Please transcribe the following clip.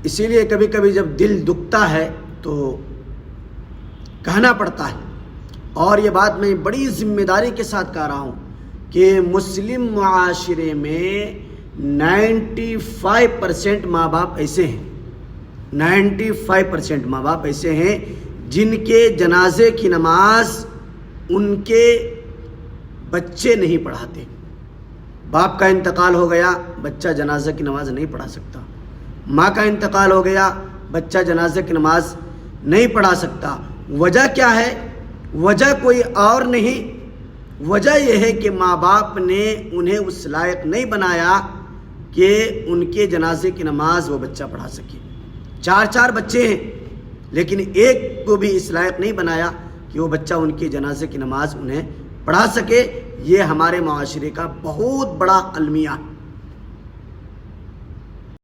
इसीलिए कभी कभी जब दिल दुखता है तो कहना पड़ता है, और ये बात मैं बड़ी ज़िम्मेदारी के साथ कह रहा हूँ कि मुस्लिम मुआशरे में 95% माँ बाप ऐसे हैं, 95% माँ बाप ऐसे हैं जिनके जनाजे की नमाज उनके बच्चे नहीं पढ़ाते। बाप का इंतकाल हो गया, बच्चा जनाजा की नमाज नहीं पढ़ा सकता। माँ का इंतकाल हो गया, बच्चा जनाजे की नमाज नहीं पढ़ा सकता। वजह क्या है? वजह कोई और नहीं, वजह यह है कि माँ बाप ने उन्हें उस लायक नहीं बनाया कि उनके जनाजे की नमाज वो बच्चा पढ़ा सके। 4 बच्चे हैं लेकिन एक को भी इस लायक नहीं बनाया कि वो बच्चा उनके जनाजे की नमाज उन्हें पढ़ा सके। ये हमारे माशरे का बहुत बड़ा अलमिया है।